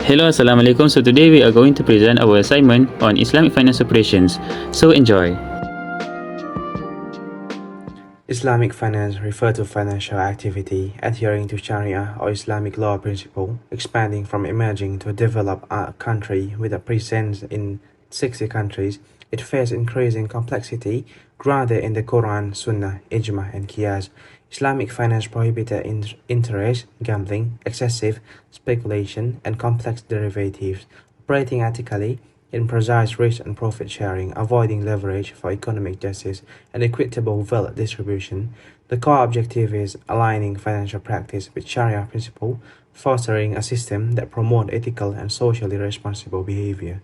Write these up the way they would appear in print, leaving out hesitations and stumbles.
Hello, Assalamualaikum. So today we are going to present our assignment on Islamic finance operations. So enjoy. Islamic finance refers to financial activity adhering to Sharia or Islamic law principle, expanding from emerging to developed a country with a presence in 60 countries. It faces increasing complexity grounded in the Quran, Sunnah, Ijma, and Qiyas. Islamic finance prohibited interest, gambling, excessive speculation, and complex derivatives, operating ethically in precise risk and profit sharing, avoiding leverage for economic justice and equitable wealth distribution. The core objective is aligning financial practice with Sharia principle, fostering a system that promotes ethical and socially responsible behavior.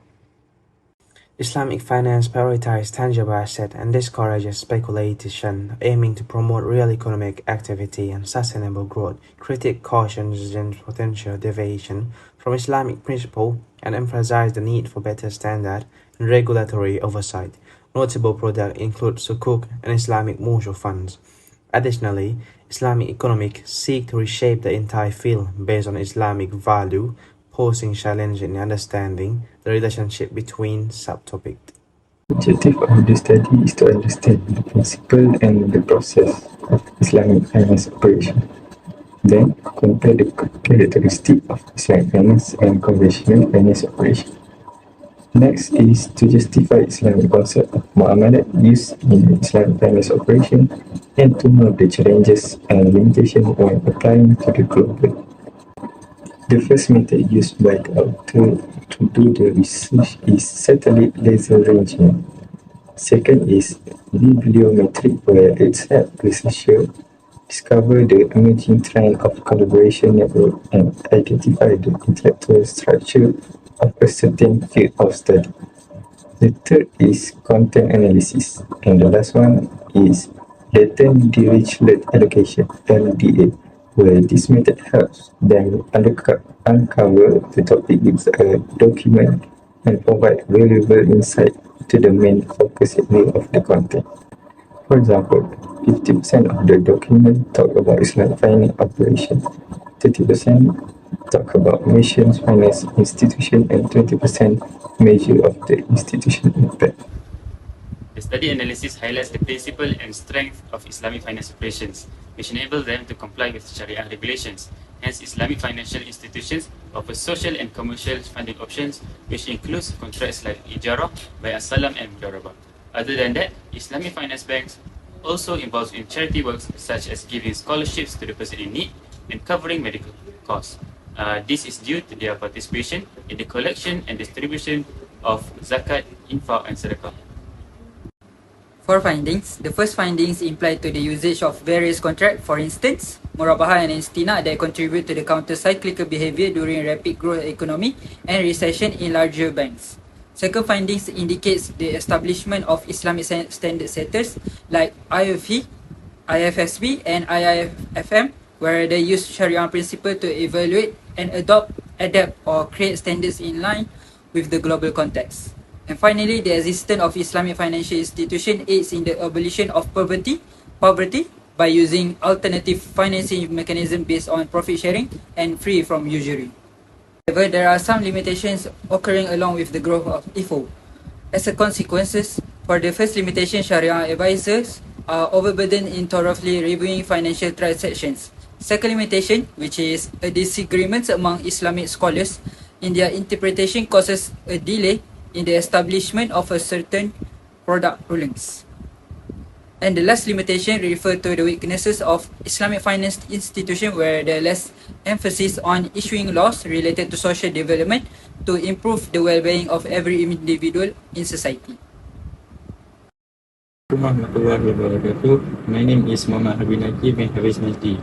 Islamic finance prioritizes tangible assets and discourages speculation, aiming to promote real economic activity and sustainable growth. Critic cautions against potential deviation from Islamic principle and emphasizes the need for better standard and regulatory oversight. Notable products include Sukuk and Islamic mutual funds. Additionally, Islamic economics seek to reshape the entire field based on Islamic value, posing challenge in understanding the relationship between subtopics. The objective of the study is to understand the principle and the process of Islamic finance operation. Then, compare the characteristics of Islamic finance and conventional finance operation. Next is to justify Islamic concept of muamalat used in Islamic finance operation and to note the challenges and limitations when applying to the global. The first method used by the author to do the research is satellite laser ranging. Second is bibliometric, where it helps researchers discover the emerging trend of collaboration network and identify the intellectual structure of a certain field of study. The third is content analysis, and the last one is latent dirichlet allocation (LDA), where this method helps them uncover the topic with a document and provide valuable insight to the main focus area of the content. For example, 50% of the document talk about Islamic finance operation, 30% talk about nations, finance institution, and 20% measure of the institution impact. The study analysis highlights the principle and strength of Islamic finance operations, which enable them to comply with Sharia regulations. Hence, Islamic financial institutions offer social and commercial funding options, which includes contracts like Ijarah, Bay' as-Salam, and Mudarabah. Other than that, Islamic finance banks also involved in charity works such as giving scholarships to the person in need and covering medical costs. This is due to their participation in the collection and distribution of zakat, infaq, and sadaqah. For findings, the first findings imply to the usage of various contracts, for instance, murabaha and istina, that contribute to the counter-cyclical behavior during rapid growth economy and recession in larger banks. Second findings indicates the establishment of Islamic standard setters like IFE, IFSB, and IIFM, where they use Sharia principle to evaluate and adapt or create standards in line with the global context. And finally, the existence of Islamic financial institution aids in the abolition of poverty by using alternative financing mechanism based on profit sharing and free from usury. However, there are some limitations occurring along with the growth of IFO. As a consequence, for the first limitation, Sharia advisors are overburdened in thoroughly reviewing financial transactions. Second limitation, which is a disagreement among Islamic scholars in their interpretation, causes a delay in the establishment of a certain product rulings. And the last limitation refers to the weaknesses of Islamic finance institution, where there is less emphasis on issuing laws related to social development to improve the well-being of every individual in society. My name is Muhammad Habib bin HAFIZ MAJDI.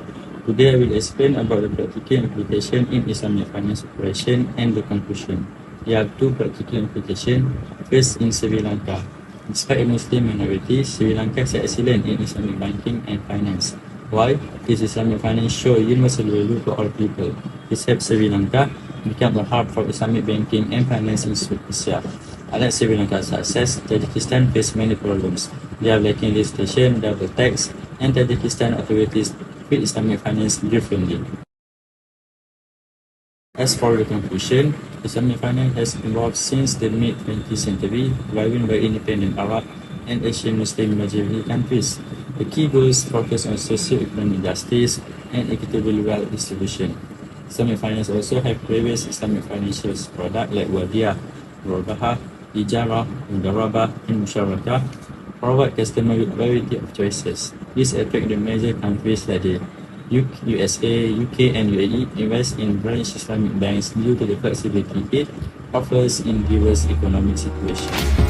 Today I will explain about the practical implication in Islamic finance operation and the conclusion. There are two practical implications. First, in Sri Lanka. Despite a Muslim minority, Sri Lanka is excellent in Islamic banking and finance. Why? This Islamic finance shows universal value to all people. This helps Sri Lanka become a hub for Islamic banking and finance in Asia. Unlike Sri Lanka's success, Tajikistan faces many problems. They are lacking legislation, double tax, and Tajikistan authorities treat Islamic finance differently. As for the conclusion, Islamic finance has evolved since the mid-20th century, driven by independent Arab and Asian Muslim majority countries. The key goals focus on socio-economic justice and equitable wealth distribution. Islamic finance also have various Islamic financial products like Wadiyah, Murabahah, Ijarah, Mudarabah, and Musyarakah, provide customers with a variety of choices. This attract the major countries like the USA, UK, and UAE invest in branch Islamic banks due to the flexibility it offers in diverse economic situations.